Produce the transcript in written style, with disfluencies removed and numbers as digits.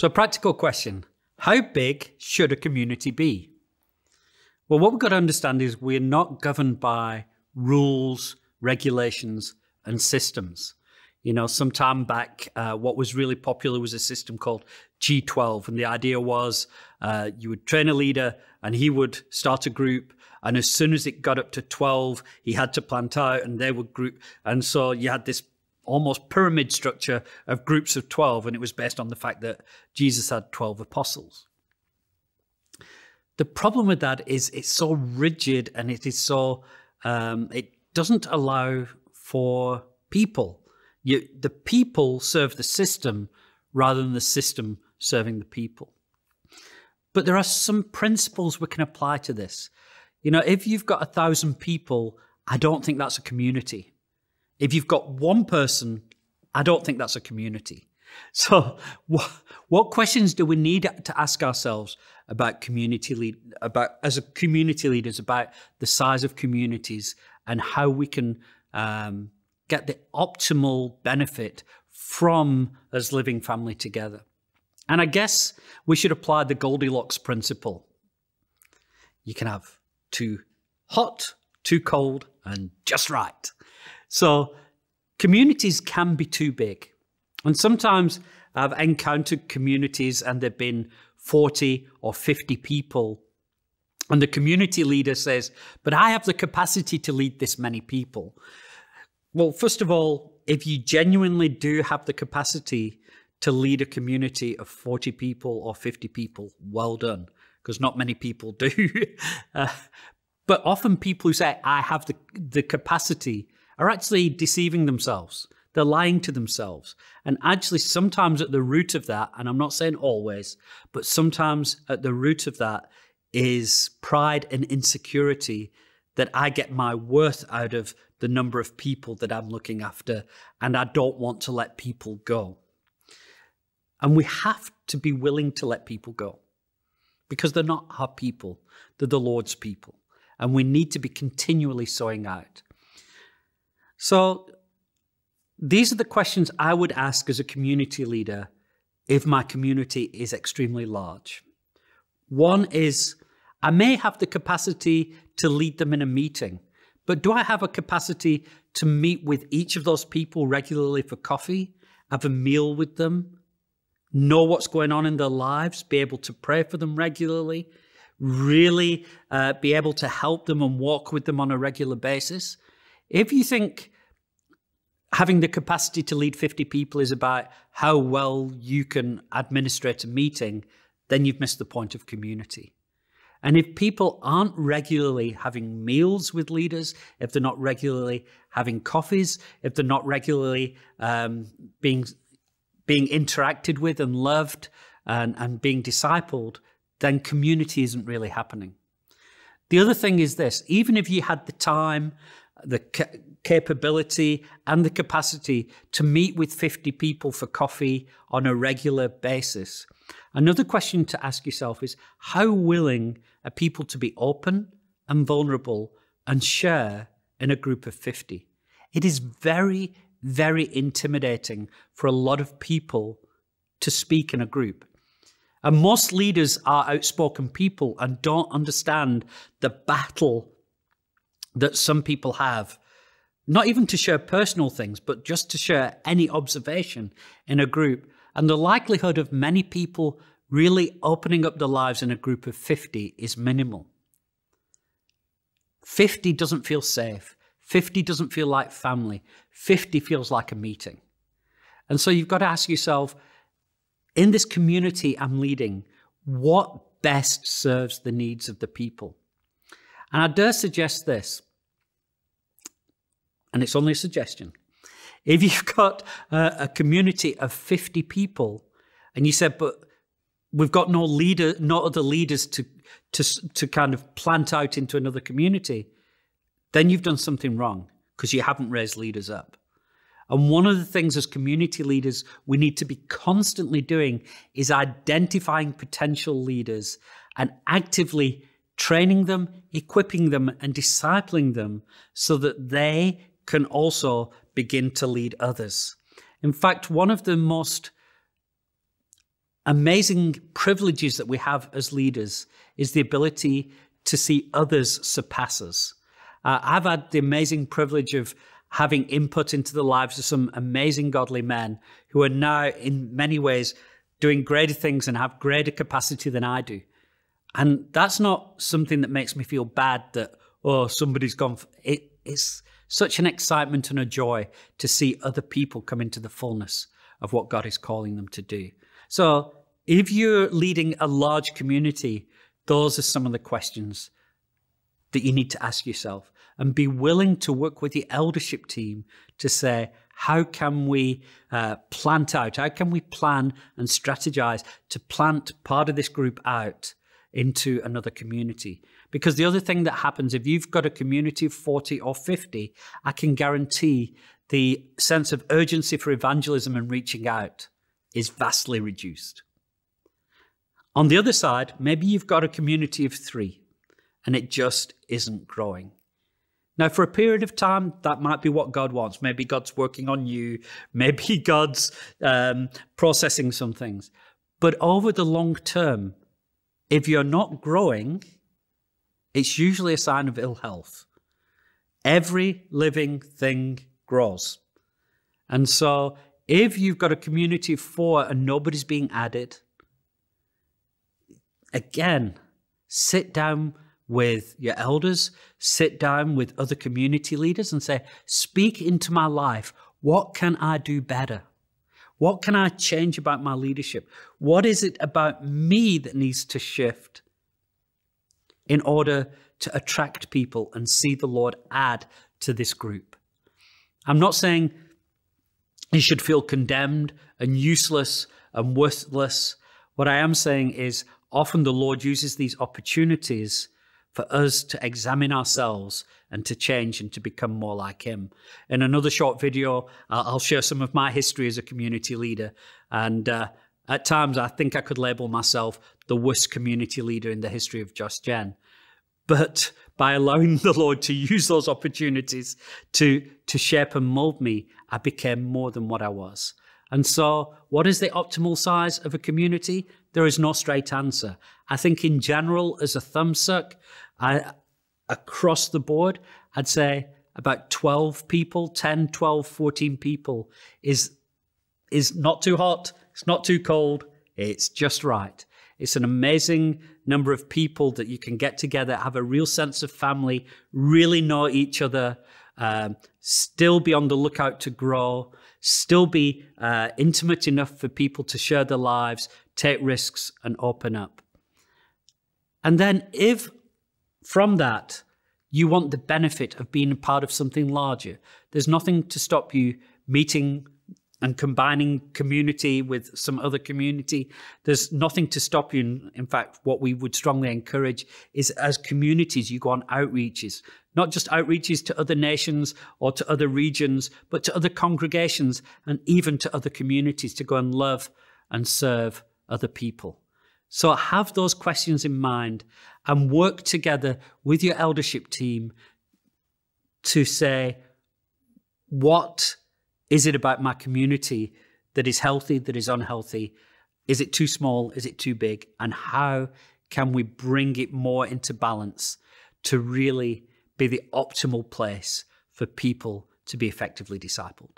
So a practical question, how big should a community be? Well, what we've got to understand is we're not governed by rules, regulations, and systems. You know, some time back, what was really popular was a system called G12. And the idea was you would train a leader and he would start a group. And as soon as it got up to 12, he had to plant out and they would group. And so you had this almost pyramid structure of groups of 12. And it was based on the fact that Jesus had 12 apostles. The problem with that is it's so rigid and it is so, it doesn't allow for people. The people serve the system rather than the system serving the people. But there are some principles we can apply to this. You know, if you've got 1,000 people, I don't think that's a community. If you've got one person, I don't think that's a community. So what questions do we need to ask ourselves about as a community leaders, about the size of communities and how we can get the optimal benefit from us living family together? And I guess we should apply the Goldilocks principle. You can have too hot, too cold, and just right. So communities can be too big. And sometimes I've encountered communities and there've been 40 or 50 people. And the community leader says, but I have the capacity to lead this many people. Well, first of all, if you genuinely do have the capacity to lead a community of 40 people or 50 people, well done, because not many people do. But often people who say, I have the capacity, are actually deceiving themselves. They're lying to themselves. And actually, sometimes at the root of that, and I'm not saying always, but sometimes at the root of that is pride and insecurity that I get my worth out of the number of people that I'm looking after, and I don't want to let people go. And we have to be willing to let people go because they're not our people, they're the Lord's people. And we need to be continually sowing out. So these are the questions I would ask as a community leader if my community is extremely large. One is, I may have the capacity to lead them in a meeting, but do I have a capacity to meet with each of those people regularly for coffee, have a meal with them, know what's going on in their lives, be able to pray for them regularly, really be able to help them and walk with them on a regular basis? If you think having the capacity to lead 50 people is about how well you can administrate a meeting, then you've missed the point of community. And if people aren't regularly having meals with leaders, if they're not regularly having coffees, if they're not regularly being interacted with and loved and being discipled, then community isn't really happening. The other thing is this, even if you had the time, the capability and the capacity to meet with 50 people for coffee on a regular basis, another question to ask yourself is, how willing are people to be open and vulnerable and share in a group of 50? It is very, very intimidating for a lot of people to speak in a group. And most leaders are outspoken people and don't understand the battle that some people have, not even to share personal things, but just to share any observation in a group. And the likelihood of many people really opening up their lives in a group of 50 is minimal. 50 doesn't feel safe. 50 doesn't feel like family. 50 feels like a meeting. And so you've got to ask yourself, in this community I'm leading, what best serves the needs of the people? And I dare suggest this, and it's only a suggestion. If you've got a community of 50 people and you said, but we've got no other leaders to kind of plant out into another community, then you've done something wrong because you haven't raised leaders up. And one of the things as community leaders we need to be constantly doing is identifying potential leaders and actively training them, equipping them, and discipling them so that they can also begin to lead others. In fact, one of the most amazing privileges that we have as leaders is the ability to see others surpass us. I've had the amazing privilege of having input into the lives of some amazing godly men who are now in many ways doing greater things and have greater capacity than I do. And that's not something that makes me feel bad that, oh, somebody's gone. It's such an excitement and a joy to see other people come into the fullness of what God is calling them to do. So if you're leading a large community, those are some of the questions that you need to ask yourself, and be willing to work with the eldership team to say, how can we plant out? How can we plan and strategize to plant part of this group out into another community? Because the other thing that happens, if you've got a community of 40 or 50, I can guarantee the sense of urgency for evangelism and reaching out is vastly reduced. On the other side, maybe you've got a community of 3 and it just isn't growing. Now, for a period of time, that might be what God wants. Maybe God's working on you. Maybe God's processing some things. But over the long term, if you're not growing, it's usually a sign of ill health. Every living thing grows. And so if you've got a community of 4 and nobody's being added, again, sit down with your elders, sit down with other community leaders and say, speak into my life. What can I do better? What can I change about my leadership? What is it about me that needs to shift in order to attract people and see the Lord add to this group? I'm not saying you should feel condemned and useless and worthless. What I am saying is often the Lord uses these opportunities for us to examine ourselves and to change and to become more like him. In another short video, I'll share some of my history as a community leader. And at times, I think I could label myself the worst community leader in the history of Just Gen. But by allowing the Lord to use those opportunities to shape and mold me, I became more than what I was. And so what is the optimal size of a community? There is no straight answer. I think in general, as a thumbsuck, across the board, I'd say about 12 people, 10, 12, 14 people is not too hot. It's not too cold. It's just right. It's an amazing number of people that you can get together, have a real sense of family, really know each other, still be on the lookout to grow, still be intimate enough for people to share their lives, take risks, and open up. And then if from that you want the benefit of being a part of something larger, there's nothing to stop you meeting and combining community with some other community. There's nothing to stop you. In fact, what we would strongly encourage is as communities, you go on outreaches, not just outreaches to other nations or to other regions, but to other congregations and even to other communities to go and love and serve other people. So have those questions in mind and work together with your eldership team to say, what is it about my community that is healthy, that is unhealthy? Is it too small? Is it too big? And how can we bring it more into balance to really be the optimal place for people to be effectively discipled?